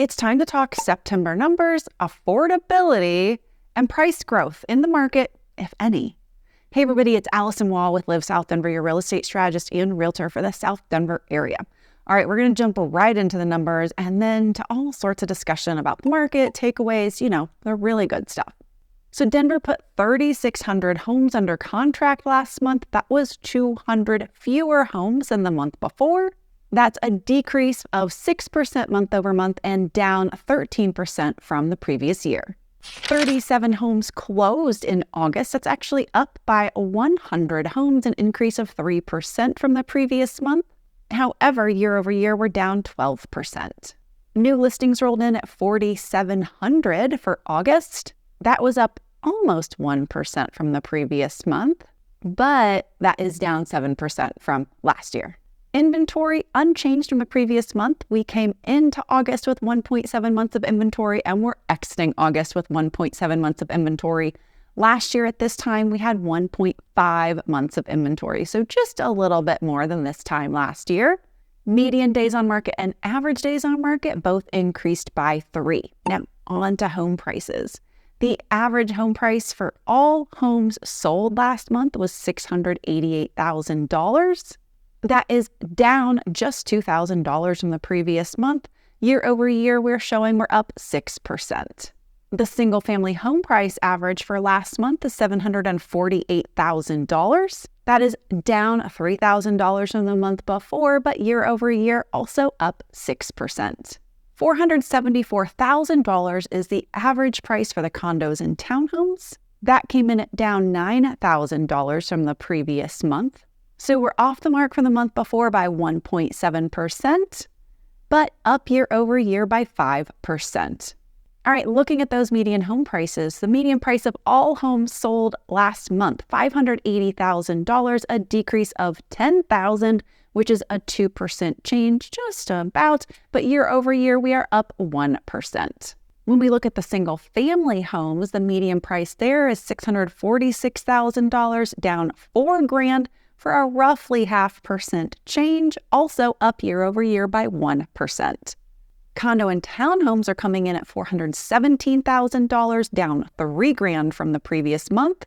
It's time to talk September numbers, affordability, and price growth in the market, if any. Hey everybody, it's Alyson with Live South Denver, your real estate strategist and realtor for the South Denver area. All right, we're going to jump right into the numbers and then to all sorts of discussion about the market, takeaways, the really good stuff. So Denver put 3,600 homes under contract last month. That was 200 fewer homes than the month before. That's a decrease of 6% month over month and down 13% from the previous year. 37 homes closed in August. That's actually up by 100 homes, an increase of 3% from the previous month. However, year over year, we're down 12%. New listings rolled in at 4,700 for August. That was up almost 1% from the previous month, but that is down 7% from last year. Inventory unchanged from the previous month. We came into August with 1.7 months of inventory and we're exiting August with 1.7 months of inventory. Last year at this time, we had 1.5 months of inventory, so just a little bit more than this time last year. Median days on market and average days on market both increased by 3. Now, on to home prices. The average home price for all homes sold last month was $688,000. That is down just $2,000 from the previous month. Year over year, we're up 6%. The single family home price average for last month is $748,000. That is down $3,000 from the month before, but year over year, also up 6%. $474,000 is the average price for the condos and townhomes. That came in at down $9,000 from the previous month. So we're off the mark from the month before by 1.7%, but up year over year by 5%. All right, looking at those median home prices, the median price of all homes sold last month, $580,000, a decrease of $10,000, which is a 2% change, just about, but year over year, we are up 1%. When we look at the single family homes, the median price there is $646,000, down $4,000 for a roughly 0.5% change, also up year over year by 1%. Condo and townhomes are coming in at $417,000, down $3,000 from the previous month.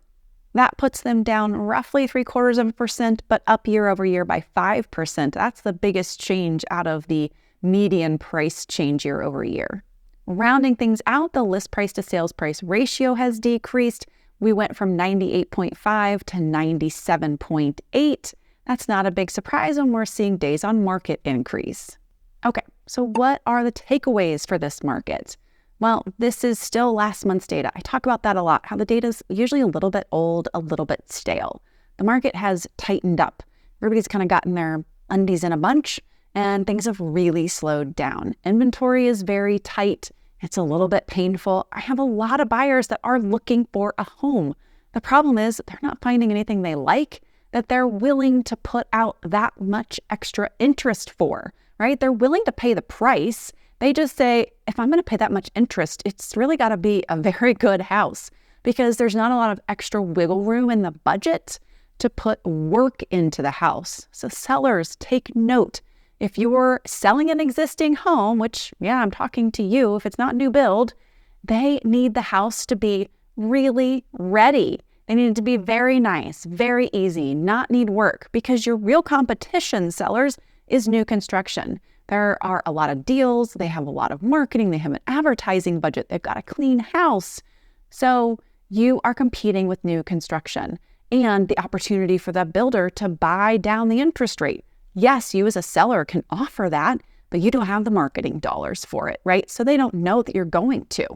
That puts them down roughly 0.75%, but up year over year by 5%. That's the biggest change out of the median price change year over year. Rounding things out, the list price to sales price ratio has decreased. We went from 98.5 to 97.8. That's not a big surprise when we're seeing days on market increase. Okay, so what are the takeaways for this market? Well, this is still last month's data. I talk about that a lot, how the data is usually a little bit old, a little bit stale. The market has tightened up. Everybody's kind of gotten their undies in a bunch and things have really slowed down. Inventory is very tight. It's a little bit painful. I have a lot of buyers that are looking for a home. The problem is they're not finding anything they like that they're willing to put out that much extra interest for, right? They're willing to pay the price. They just say, if I'm going to pay that much interest, it's really got to be a very good house because there's not a lot of extra wiggle room in the budget to put work into the house. So sellers, take note. If you're selling an existing home, which, I'm talking to you, if it's not new build, they need the house to be really ready. They need it to be very nice, very easy, not need work, because your real competition, sellers, is new construction. There are a lot of deals. They have a lot of marketing. They have an advertising budget. They've got a clean house. So you are competing with new construction and the opportunity for the builder to buy down the interest rate. Yes, you as a seller can offer that, but you don't have the marketing dollars for it, right? So they don't know that you're going to.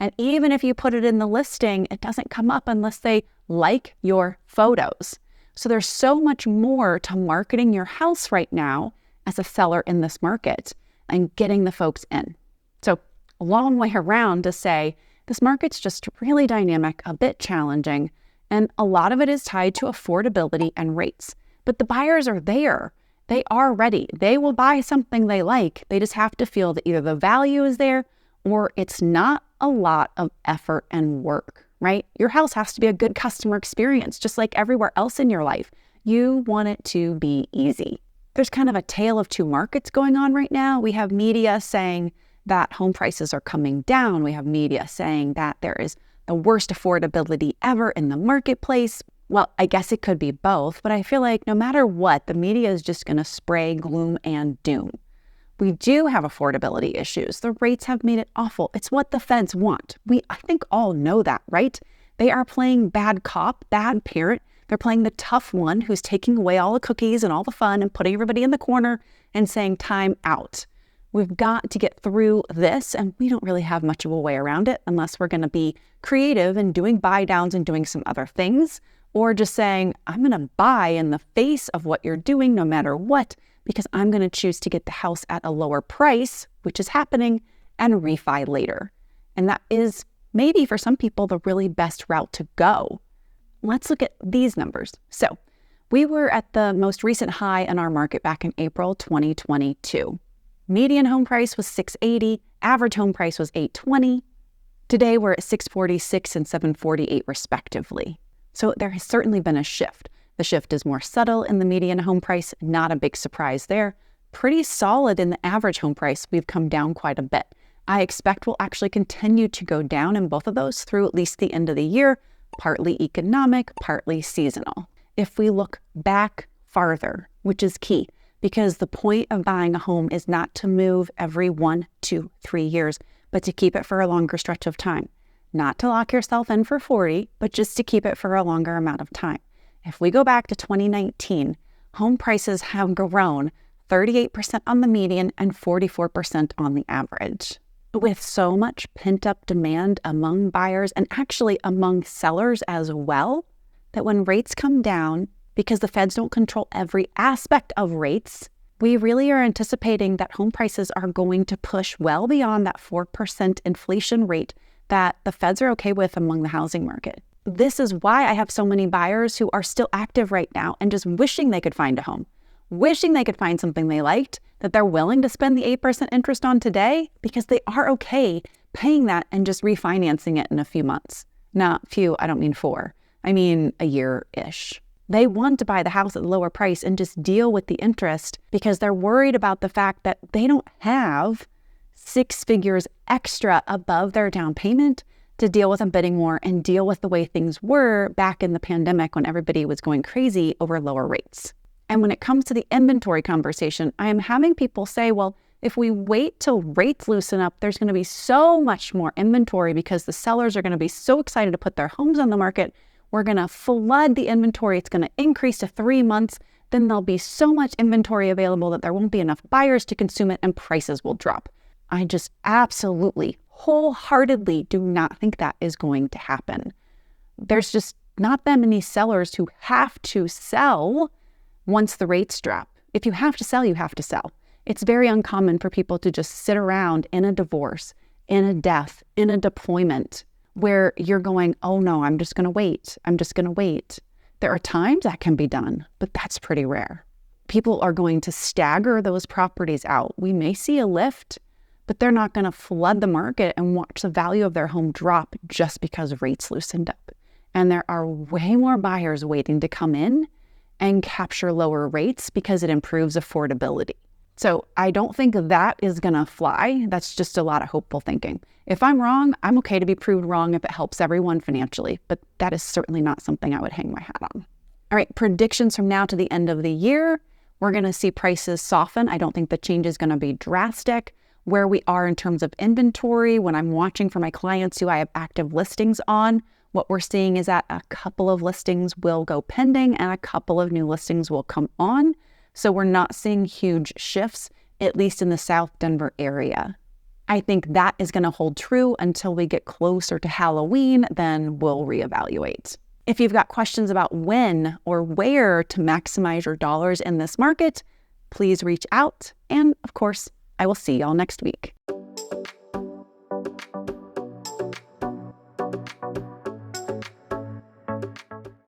And even if you put it in the listing, it doesn't come up unless they like your photos. So there's so much more to marketing your house right now as a seller in this market and getting the folks in. So a long way around to say this market's just really dynamic, a bit challenging, and a lot of it is tied to affordability and rates. But the buyers are there. They are ready. They will buy something they like. They just have to feel that either the value is there or it's not a lot of effort and work, right? Your house has to be a good customer experience, just like everywhere else in your life. You want it to be easy. There's kind of a tale of two markets going on right now. We have media saying that home prices are coming down. We have media saying that there is the worst affordability ever in the marketplace. Well, I guess it could be both, but I feel like no matter what, the media is just going to spray gloom and doom. We do have affordability issues. The rates have made it awful. It's what the feds want. I think all know that, right? They are playing bad cop, bad parent. They're playing the tough one who's taking away all the cookies and all the fun and putting everybody in the corner and saying time out. We've got to get through this, and we don't really have much of a way around it unless we're going to be creative and doing buy downs and doing some other things, or just saying, I'm going to buy in the face of what you're doing no matter what, because I'm going to choose to get the house at a lower price, which is happening, and refi later. And that is maybe for some people the really best route to go. Let's look at these numbers. So we were at the most recent high in our market back in April 2022. Median home price was $680, average home price was $820. Today we're at $646 and $748 respectively. So there has certainly been a shift. The shift is more subtle in the median home price, not a big surprise there. Pretty solid in the average home price. We've come down quite a bit. I expect we'll actually continue to go down in both of those through at least the end of the year, partly economic, partly seasonal. If we look back farther, which is key, because the point of buying a home is not to move every 1, 2, 3 years, but to keep it for a longer stretch of time. Not to lock yourself in for 40, but just to keep it for a longer amount of time. If we go back to 2019, home prices have grown 38% on the median and 44% on the average. With so much pent-up demand among buyers and actually among sellers as well, that when rates come down, because the feds don't control every aspect of rates, we really are anticipating that home prices are going to push well beyond that 4% inflation rate that the feds are okay with among the housing market. This is why I have so many buyers who are still active right now and just wishing they could find a home, wishing they could find something they liked, that they're willing to spend the 8% interest on today because they are okay paying that and just refinancing it in a few months. Not few, I don't mean 4. I mean a year-ish. They want to buy the house at a lower price and just deal with the interest because they're worried about the fact that they don't have 6 figures extra above their down payment to deal with a bidding war and deal with the way things were back in the pandemic when everybody was going crazy over lower rates. And when it comes to the inventory conversation, I am having people say, well, if we wait till rates loosen up, there's going to be so much more inventory because the sellers are going to be so excited to put their homes on the market. We're going to flood the inventory. It's going to increase to 3 months. Then there'll be so much inventory available that there won't be enough buyers to consume it and prices will drop. I just absolutely, wholeheartedly do not think that is going to happen. There's just not that many sellers who have to sell once the rates drop. If you have to sell, you have to sell. It's very uncommon for people to just sit around in a divorce, in a death, in a deployment where you're going, oh no, I'm just going to wait. I'm just going to wait. There are times that can be done, but that's pretty rare. People are going to stagger those properties out. We may see a lift, but they're not going to flood the market and watch the value of their home drop just because rates loosened up. And there are way more buyers waiting to come in and capture lower rates because it improves affordability. So I don't think that is going to fly. That's just a lot of hopeful thinking. If I'm wrong, I'm okay to be proved wrong if it helps everyone financially, but that is certainly not something I would hang my hat on. All right, predictions from now to the end of the year. We're going to see prices soften. I don't think the change is going to be drastic. Where we are in terms of inventory, when I'm watching for my clients who I have active listings on, what we're seeing is that a couple of listings will go pending and a couple of new listings will come on. So we're not seeing huge shifts, at least in the South Denver area. I think that is going to hold true until we get closer to Halloween, then we'll reevaluate. If you've got questions about when or where to maximize your dollars in this market, please reach out. And of course, I will see y'all next week.